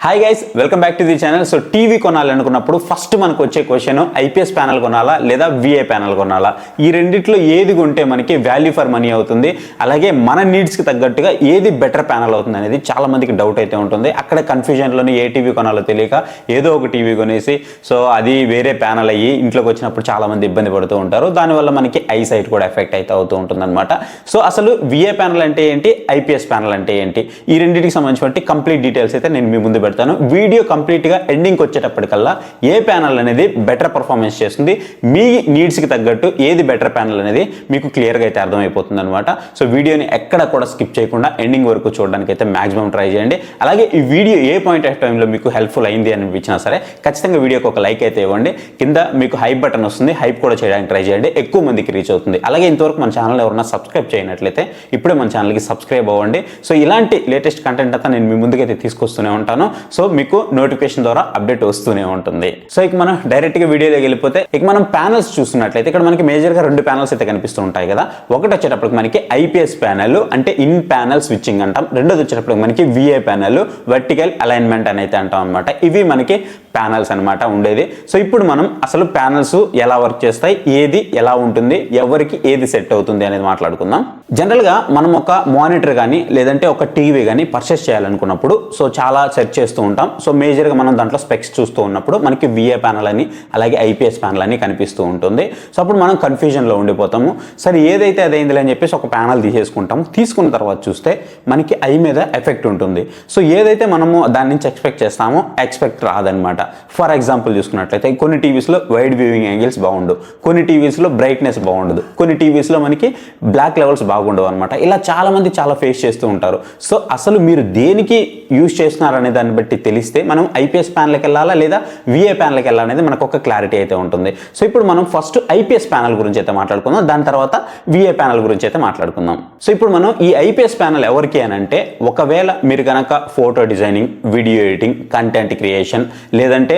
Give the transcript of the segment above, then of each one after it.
Hi guys, welcome back to the channel. So TV కొనాలనుకున్నప్పుడు first మనకు వచ్చే question IPS panel కొనాలా లేదా విఏ ప్యానల్ కొనాలా? ఈ రెండిట్లో ఏది కొంటే మనకి వాల్యూ ఫర్ మనీ అవుతుంది, అలాగే మన నీడ్స్కి తగ్గట్టుగా ఏది బెటర్ ప్యానల్ అవుతుంది అనేది చాలా మందికి డౌట్ అయితే ఉంటుంది. అక్కడ కన్ఫ్యూజన్లోనే ఏ టీవీ కొనాలో తెలియక ఏదో ఒక టీవీ కొనేసి సో అది వేరే ప్యానల్ అయ్యి ఇంట్లోకి వచ్చినప్పుడు చాలా మంది ఇబ్బంది పడుతూ ఉంటారు. దానివల్ల మనకి ఐ సైట్ కూడా ఎఫెక్ట్ అయితే అవుతూ ఉంటుంది అనమాట. సో అసలు విఏ ప్యానల్ అంటే ఏంటి, ఐపీఎస్ ప్యానల్ అంటే ఏంటి, ఈ రెండింటికి సంబంధించిన కంప్లీట్ డీటెయిల్స్ అయితే నేను మీ ముందు పెడతాను. వీడియో కంప్లీట్గా ఎండింగ్కి వచ్చేటప్పటికల్లా ఏ ప్యానల్ అనేది బెటర్ పర్ఫార్మెన్స్ చేస్తుంది, మీ నీడ్స్కి తగ్గట్టు ఏది బెటర్ ప్యానల్ అనేది మీకు క్లియర్గా అయితే అర్థమైపోతుంది అనమాట. సో వీడియోని ఎక్కడ కూడా స్కిప్ చేయకుండా ఎండింగ్ వరకు చూడడానికి అయితే మాక్సిమం ట్రై చేయండి. అలాగే ఈ వీడియో ఏ పాయింట్ ఆఫ్ టైంలో మీకు హెల్ప్ఫుల్ అయింది అనిపించినా సరే ఖచ్చితంగా వీడియోకి ఒక లైక్ అయితే ఇవ్వండి. కింద మీకు హైప్ బటన్ వస్తుంది, హైప్ కూడా చేయడానికి ట్రై చేయండి, ఎక్కువ మందికి రీచ్ అవుతుంది. అలాగే ఇంతవరకు మన ఛానల్ ఎవరైనా సబ్స్క్రైబ్ చేయనట్లయితే ఇప్పుడే మన ఛానల్కి సబ్స్క్రైబ్ అవ్వండి. సో ఇలాంటి లేటెస్ట్ కంటెంట్ అంతా నేను మీ ముందుకైతే తీసుకొస్తూనే ఉంటాను. సో మీకు నోటిఫికేషన్ ద్వారా అప్డేట్ వస్తూనే ఉంటుంది. సో ఇక మనం డైరెక్ట్గా వీడియోలోకి వెళ్ళిపోతే ఇక మనం ప్యానల్స్ చూస్తున్నట్లయితే ఇక్కడ మనకి మేజర్గా రెండు ప్యానల్స్ అయితే కనిపిస్తూ ఉంటాయి కదా. ఒకటి వచ్చేటప్పటికి మనకి ఐపీఎస్ ప్యానల్ అంటే ఇన్ ప్యానల్ స్విచ్చింగ్ అంటాం. రెండోది వచ్చేటప్పటికి మనకి విఏ ప్యానల్ వర్టికల్ అలైన్మెంట్ అని అయితే అంటాం అనమాట. ఇవి మనకి ప్యానల్స్ అనమాట ఉండేది. సో ఇప్పుడు మనం అసలు ప్యానల్స్ ఎలా వర్క్ చేస్తాయి, ఏది ఎలా ఉంటుంది, ఎవరికి ఏది సెట్ అవుతుంది అనేది మాట్లాడుకుందాం. జనరల్గా మనం ఒక మానిటర్ కానీ లేదంటే ఒక టీవీ కానీ పర్చేస్ చేయాలనుకున్నప్పుడు సో చాలా సెర్చ్ చేస్తూ ఉంటాం. సో మేజర్గా మనం దాంట్లో స్పెక్స్ చూస్తూ ఉన్నప్పుడు మనకి విఏ ప్యానల్ అని అలాగే ఐపీఎస్ ప్యానల్ అని కనిపిస్తూ ఉంటుంది. సో అప్పుడు మనం కన్ఫ్యూజన్లో ఉండిపోతాము. సరే ఏదైతే అదైందిలే అని చెప్పేసి ఒక ప్యానల్ తీసేసుకుంటాము. తీసుకున్న తర్వాత చూస్తే మనకి ఐ మీద ఎఫెక్ట్ ఉంటుంది. సో ఏదైతే మనము దాని నుంచి ఎక్స్పెక్ట్ చేస్తామో ఎక్స్పెక్ట్ రాదనమాట. ఫర్ ఎగ్జాంపుల్ చూసుకున్నట్లయితే కొన్ని టీవీస్లో వైడ్ వ్యూవింగ్ యాంగిల్స్ బాగుండవు, కొన్ని టీవీస్లో బ్రైట్నెస్ బాగుండదు, కొన్ని టీవీస్లో మనకి బ్లాక్ లెవెల్స్ బాగుండవు అనమాట. ఇలా చాలా మంది చాలా ఫేస్ చేస్తూ ఉంటారు. సో అసలు మీరు దేనికి యూజ్ చేస్తున్నారనే దాన్ని బట్టి తెలిస్తే మనం ఐపీఎస్ ప్యానల్కి వెళ్ళాలా లేదా విఏ ప్యానల్కి వెళ్ళాలనేది మనకు ఒక క్లారిటీ అయితే ఉంటుంది. సో ఇప్పుడు మనం ఫస్ట్ ఐపీఎస్ ప్యానల్ గురించి అయితే మాట్లాడుకుందాం, దాని తర్వాత విఏ ప్యానల్ గురించి అయితే మాట్లాడుకుందాం. సో ఇప్పుడు మనం ఈ ఐపీఎస్ ప్యానల్ ఎవరికి అని అంటే, ఒకవేళ మీరు కనుక photo designing, video editing, content creation లేదంటే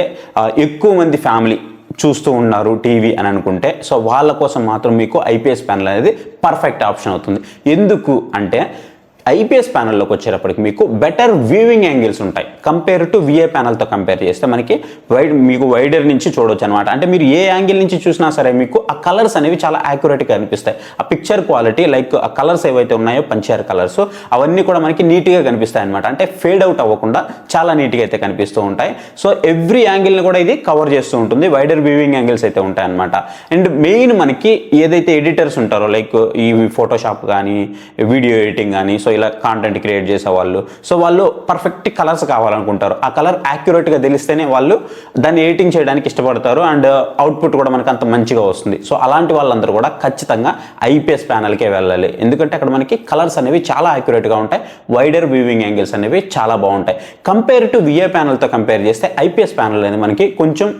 ఎక్కువ మంది ఫ్యామిలీ చూస్తూ ఉన్నారు టీవీ అని అనుకుంటే సో వాళ్ళ కోసం మాత్రం మీకు ఐపీఎస్ ప్యానల్ అనేది పర్ఫెక్ట్ ఆప్షన్ అవుతుంది. ఎందుకు అంటే ఐపీఎస్ ప్యానల్లోకి వచ్చేటప్పటికి మీకు బెటర్ వ్యూవింగ్ యాంగిల్స్ ఉంటాయి కంపేర్ టు విఏ ప్యానల్తో కంపేర్ చేస్తే మనకి మీకు వైడర్ నుంచి చూడవచ్చు అనమాట. అంటే మీరు ఏ యాంగిల్ నుంచి చూసినా సరే మీకు ఆ కలర్స్ అనేవి చాలా యాక్యురేట్గా కనిపిస్తాయి. ఆ పిక్చర్ క్వాలిటీ లైక్ ఆ కలర్స్ ఏవైతే ఉన్నాయో పంచర్ కలర్స్ అవన్నీ కూడా మనకి నీట్గా కనిపిస్తాయి అనమాట. అంటే ఫేడ్ అవుట్ అవ్వకుండా చాలా నీట్గా అయితే కనిపిస్తూ ఉంటాయి. సో ఎవ్రీ యాంగిల్ని కూడా ఇది కవర్ చేస్తూ ఉంటుంది. వైడర్ వ్యూవింగ్ యాంగిల్స్ అయితే ఉంటాయి అనమాట. అండ్ మెయిన్ మనకి ఏదైతే ఎడిటర్స్ ఉంటారో లైక్ ఈ ఫోటోషాప్ కానీ వీడియో ఎడిటింగ్ కానీ సో ఇలా కాంటెంట్ క్రియేట్ చేసేవాళ్ళు సో వాళ్ళు పర్ఫెక్ట్ కలర్స్ కావాలనుకుంటారు. ఆ కలర్ యాక్యురేట్గా తెలిస్తేనే వాళ్ళు దాన్ని ఎడిటింగ్ చేయడానికి ఇష్టపడతారు అండ్ అవుట్పుట్ కూడా మనకు అంత మంచిగా వస్తుంది. సో అలాంటి వాళ్ళందరూ కూడా ఖచ్చితంగా ఐపీఎస్ ప్యానల్కే వెళ్ళాలి. ఎందుకంటే అక్కడ మనకి కలర్స్ అనేవి చాలా యాక్యురేట్గా ఉంటాయి, వైడర్ వ్యూవింగ్ యాంగిల్స్ అనేవి చాలా బాగుంటాయి. కంపేర్ టు విఏ ప్యానల్తో కంపేర్ చేస్తే ఐపీఎస్ ప్యానల్ అనేది మనకి కొంచెం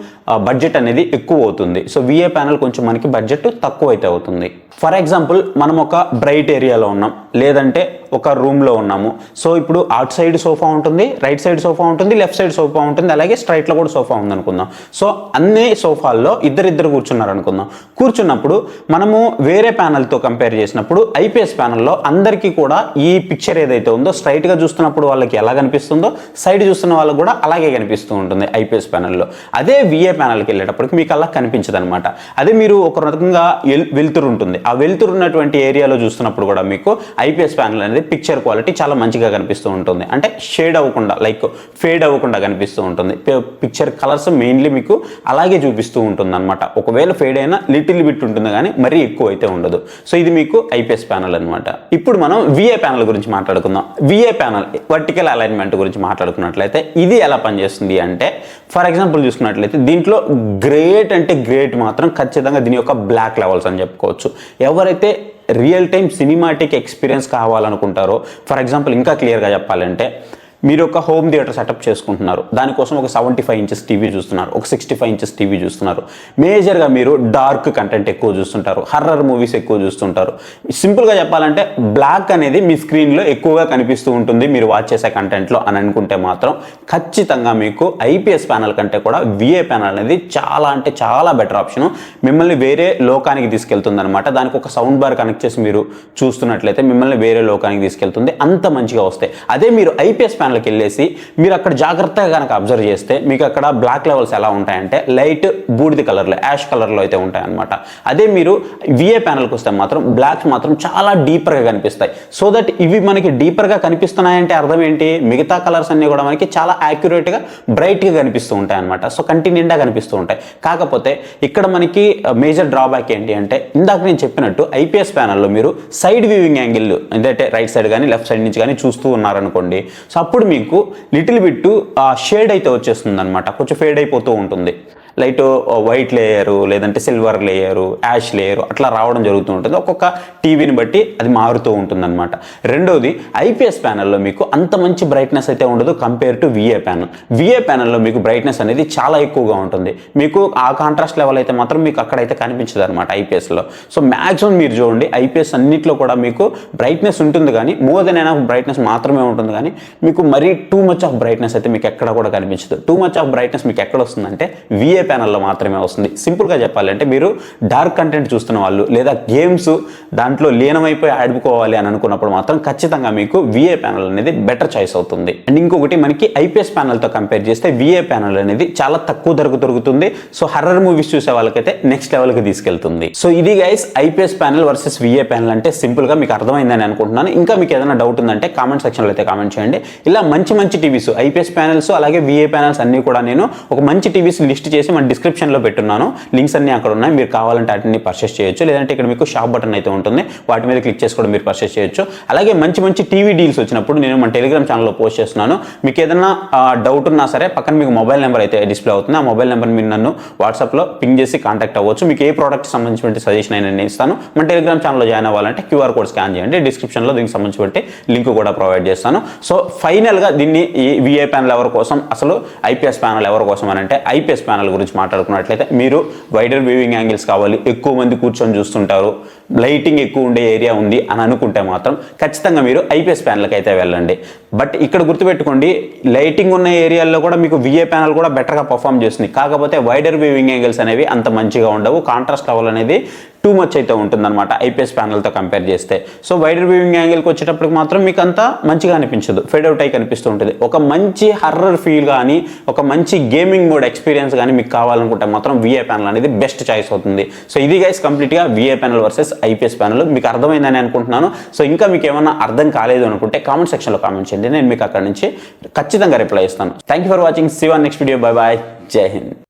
బడ్జెట్ అనేది ఎక్కువ అవుతుంది. సో విఏ ప్యానల్ కొంచెం మనకి బడ్జెట్ తక్కువ అయితే అవుతుంది. ఫర్ ఎగ్జాంపుల్ మనం ఒక బ్రైట్ ఏరియాలో ఉన్నాం లేదంటే ఒక రూమ్లో ఉన్నాము. సో ఇప్పుడు అవుట్ సైడ్ సోఫా ఉంటుంది, రైట్ సైడ్ సోఫా ఉంటుంది, లెఫ్ట్ సైడ్ సోఫా ఉంటుంది, అలాగే స్ట్రైట్లో కూడా సోఫా ఉంది అనుకుందాం. సో అన్ని సోఫాల్లో ఇద్దరు కూర్చున్నారు అనుకుందాం. కూర్చున్నప్పుడు మనము వేరే ప్యానల్తో కంపేర్ చేసినప్పుడు ఐపీఎస్ ప్యానల్లో అందరికీ కూడా ఈ పిక్చర్ ఏదైతే ఉందో స్ట్రైట్గా చూస్తున్నప్పుడు వాళ్ళకి ఎలా కనిపిస్తుందో సైడ్ చూస్తున్న వాళ్ళకి కూడా అలాగే కనిపిస్తూ ఉంటుంది ఐపీఎస్ ప్యానల్లో. అదే విఏ ప్యానల్కి వెళ్ళేటప్పటికి మీకు అలా కనిపించదు అనమాట. అదే మీరు ఒక రకంగా వెలుతురు ఉంటుంది, ఆ వెలుతురు ఉన్నటువంటి ఏరియాలో చూస్తున్నప్పుడు కూడా మీకు ఐపీఎస్ ప్యానల్ అనేది పిక్చర్ క్వాలిటీ చాలా మంచిగా కనిపిస్తూ ఉంటుంది. అంటే షేడ్ అవ్వకుండా లైక్ ఫేడ్ అవ్వకుండా కనిపిస్తూ ఉంటుంది. పిక్చర్ కలర్స్ మెయిన్లీ మీకు అలాగే చూపిస్తూ ఉంటుంది అనమాట. ఒకవేళ ఫేడ్ అయినా లిటిల్ బిట్ ఉంటుంది కానీ మరీ ఎక్కువ అయితే ఉండదు. సో ఇది మీకు ఐపీఎస్ ప్యానల్ అనమాట. ఇప్పుడు మనం విఏ ప్యానల్ గురించి మాట్లాడుకుందాం. విఏ ప్యానల్ వర్టికల్ అలైన్మెంట్ గురించి మాట్లాడుకున్నట్లయితే ఇది ఎలా పనిచేస్తుంది అంటే, ఫర్ ఎగ్జాంపుల్ చూసుకున్నట్లయితే దీంట్లో గ్రేట్ అంటే గ్రేట్ మాత్రం ఖచ్చితంగా దీని యొక్క బ్లాక్ లెవెల్స్ అని చెప్పుకోవచ్చు. ఎవరైతే రియల్ టైం సినిమాటిక్ ఎక్స్పీరియన్స్ కావాలనుకుంటారో, ఫర్ ఎగ్జాంపుల్ ఇంకా క్లియర్గా చెప్పాలంటే మీరు ఒక హోమ్ థియేటర్ సెటప్ చేసుకుంటున్నారు, దానికోసం ఒక 75 ఇంచెస్ టీవీ చూస్తున్నారు, ఒక 65 ఇంచెస్ టీవీ చూస్తున్నారు. మేజర్గా మీరు డార్క్ కంటెంట్ ఎక్కువ చూస్తుంటారు, హర్రర్ మూవీస్ ఎక్కువ చూస్తుంటారు. సింపుల్గా చెప్పాలంటే బ్లాక్ అనేది మీ స్క్రీన్లో ఎక్కువగా కనిపిస్తూ ఉంటుంది మీరు వాచ్ చేసే కంటెంట్లో అని అనుకుంటే మాత్రం ఖచ్చితంగా మీకు ఐపీఎస్ ప్యానల్ కంటే కూడా విఏ ప్యానల్ అనేది చాలా అంటే చాలా బెటర్ ఆప్షన్. మిమ్మల్ని వేరే లోకానికి తీసుకెళ్తుంది అనమాట. దానికి ఒక సౌండ్ బార్ కనెక్ట్ చేసి మీరు చూస్తున్నట్లయితే మిమ్మల్ని వేరే లోకానికి తీసుకెళ్తుంది, అంత మంచిగా వస్తాయి. అదే మీరు ఐపీఎస్ ప్యానల్ ప్యానల్కి వెళ్ళేసి మీరు అక్కడ జాగ్రత్తగా కనుక అబ్జర్వ్ చేస్తే మీకు అక్కడ బ్లాక్ లెవెల్స్ ఎలా ఉంటాయంటే లైట్ బూడిద కలర్లో యాష్ కలర్లో అయితే ఉంటాయన్నమాట. అదే మీరు విఏ ప్యానల్కి వస్తే మాత్రం బ్లాక్స్ మాత్రం చాలా డీపర్గా కనిపిస్తాయి. సో దట్ ఇవి మనకి డీపర్గా కనిపిస్తున్నాయంటే అర్థం ఏంటి, మిగతా కలర్స్ అన్నీ కూడా మనకి చాలా యాక్యురేట్గా బ్రైట్గా కనిపిస్తూ ఉంటాయి అనమాట. సో కంటి నిండా కనిపిస్తూ ఉంటాయి. కాకపోతే ఇక్కడ మనకి మేజర్ డ్రాబ్యాక్ ఏంటి అంటే ఇందాక నేను చెప్పినట్టు ఐపీఎస్ ప్యానల్లో మీరు సైడ్ వ్యూవింగ్ యాంగిల్ అంటే రైట్ సైడ్ కానీ లెఫ్ట్ సైడ్ నుంచి కానీ చూస్తూ ఉన్నారనుకోండి, సో అప్పుడు మీకు లిటిల్ బిట్ షేడ్ అయితే వచ్చేస్తుంది అనమాట, కొంచెం ఫేడ్ అయిపోతూ ఉంటుంది. లైట్ వైట్ లేయరు లేదంటే సిల్వర్ లేయరు యాష్ లేయరు అట్లా రావడం జరుగుతూ ఉంటుంది. ఒక్కొక్క టీవీని బట్టి అది మారుతూ ఉంటుంది అనమాట. రెండోది ఐపీఎస్ ప్యానల్లో మీకు అంత మంచి బ్రైట్నెస్ అయితే ఉండదు compare to VA panel. VA ప్యానల్లో మీకు బ్రైట్నెస్ అనేది చాలా ఎక్కువగా ఉంటుంది. మీకు ఆ కాంట్రాస్ట్ లెవెల్ అయితే మాత్రం మీకు అక్కడైతే కనిపించదు అనమాట ఐపీఎస్లో. సో మ్యాక్సిమం మీరు చూడండి ఐపీఎస్ అన్నిట్లో కూడా మీకు బ్రైట్నెస్ ఉంటుంది కానీ మోర్ దెన్ ఎనఫ్ బ్రైట్నెస్ మాత్రమే ఉంటుంది కానీ మీకు మరీ టూ మచ్ ఆఫ్ బ్రైట్నెస్ అయితే మీకు ఎక్కడ కూడా కనిపించదు. టూ మచ్ ఆఫ్ బ్రైట్నెస్ మీకు ఎక్కడ వస్తుందంటే విఏ ప్యానల్లో మాత్రమే వస్తుంది. సింపుల్గా చెప్పాలంటే మీరు డార్క్ కంటెంట్ చూస్తున్న వాళ్ళు లేదా గేమ్స్ దాంట్లో లీనమైపోయి ఆడుకోవాలి అని అనుకున్నప్పుడు మాత్రం ఖచ్చితంగా మీకు విఏ ప్యానల్ అనేది బెటర్ చాయిస్ అవుతుంది. అండ్ ఇంకొకటి మనకి ఐపీఎస్ ప్యానల్తో కంపేర్ చేస్తే విఏ ప్యానల్ అనేది చాలా తక్కువ ధరకు దొరుకుతుంది. సో హర్రర్ మూవీస్ చూసే వాళ్ళకైతే నెక్స్ట్ లెవెల్కి తీసుకెళ్తుంది. సో ఇది guys IPS panel versus VA panel అంటే సింపుల్గా మీకు అర్థమైందని అనుకుంటున్నాను. ఇంకా మీకు ఏదైనా డౌట్ ఉందంటే కామెంట్ సెక్షన్లో అయితే కామెంట్ చేయండి. ఇలా మంచి మంచి టీవీస్ ఐపీఎస్ ప్యానల్స్ అలాగే విఏ ప్యానల్స్ అన్ని కూడా నేను ఒక మంచి టీవీస్ లిస్ట్ చేసి మన డిస్క్రిప్షన్లో పెట్టున్నాను. లింక్స్ అన్ని అక్కడ ఉన్నాయి, మీరు కావాలంటే వాటిని పర్చేస్ చేయొచ్చు. లేదంటే ఇక్కడ మీకు షాప్ బటన్ అయితే ఉంటుంది, వాటి మీద క్లిక్ చేసి కూడా మీరు పర్చేస్ చేయొచ్చు. అలాగే మంచి మంచి టీవీ డీల్స్ వచ్చినప్పుడు నేను మన టెలిగ్రామ్ ఛానల్లో పోస్ట్ చేస్తున్నాను. మీకు ఏదైనా డౌట్ ఉన్నా సరే పక్కన మీకు మొబైల్ నెంబర్ అయితే డిస్ప్లే అవుతుంది. ఆ మొబైల్ నెంబర్ మీరు నన్ను వాట్సాప్లో పింగ్ చేసి కాంటాక్ట్ అవ్వచ్చు. మీకు ఏ ప్రోడక్ట్ సంబంధించిన సజెషన్ అయినా నేను ఇస్తాను. మన టెలిగ్రామ్ ఛానల్లో జాయిన్ అవ్వాలంటే క్యూఆర్ కోడ్ స్కాన్ చేయండి, డిస్క్రిప్షన్లో దీనికి సంబంధించి లింక్ కూడా ప్రొవైడ్ చేస్తాను. సో ఫైనల్గా దీన్ని విఏ ప్యానల్ ఎవరి కోసం, అసలు ఐపీఎస్ ప్యానల్ ఎవరి కోసం అని అంటే ఐపీఎస్ ప్యానల్ గురించి మాట్లాడుకున్నట్లయితే మీరు వైడర్ వ్యూవింగ్ యాంగిల్స్ కావాలి, ఎక్కువ మంది కూర్చొని చూస్తుంటారు, లైటింగ్ ఎక్కువ ఉండే ఏరియా ఉంది అని అనుకుంటే మాత్రం ఖచ్చితంగా మీరు ఐపీఎస్ ప్యానల్కి అయితే వెళ్ళండి. బట్ ఇక్కడ గుర్తుపెట్టుకోండి లైటింగ్ ఉన్న ఏరియాల్లో కూడా మీకు విఏ ప్యానల్ కూడా బెటర్గా పర్ఫామ్ చేస్తుంది. కాకపోతే వైడర్ వ్యూవింగ్ యాంగిల్స్ అనేవి అంత మంచిగా ఉండవు, కాంట్రాస్ట్ లెవెల్ అనేది టూ మచ్ అయితే ఉంటుందన్నమాట ఐపీఎస్ ప్యానల్తో కంపేర్ చేస్తే. సో వైడర్ వ్యూవింగ్ యాంగిల్కి వచ్చేటప్పటికి మాత్రం మీకు అంత మంచిగా అనిపించదు, ఫేడ్ అవుట్ అయి కనిపిస్తూ ఉంటుంది. ఒక మంచి హర్రర్ ఫీల్ కానీ ఒక మంచి గేమింగ్ మోడ్ ఎక్స్పీరియన్స్ కానీ మీకు కావాలనుకుంటే మాత్రం విఏ ప్యానల్ అనేది బెస్ట్ చాయిస్ అవుతుంది. సో ఇది గైస్ కంప్లీట్గా VA panel versus IPS panel. మీకు అర్థమైందని అనుకుంటున్నాను. సో ఇంకా మీకు ఏమన్నా అర్థం కాలేదు అనుకుంటే కామెంట్ సెక్షన్లో కామెంట్ చేయండి, నేను మీకు అక్కడ నుంచి ఖచ్చితంగా రిప్లై ఇస్తాను. Thank you for watching. See you on next video. Bye bye. జై హింద్.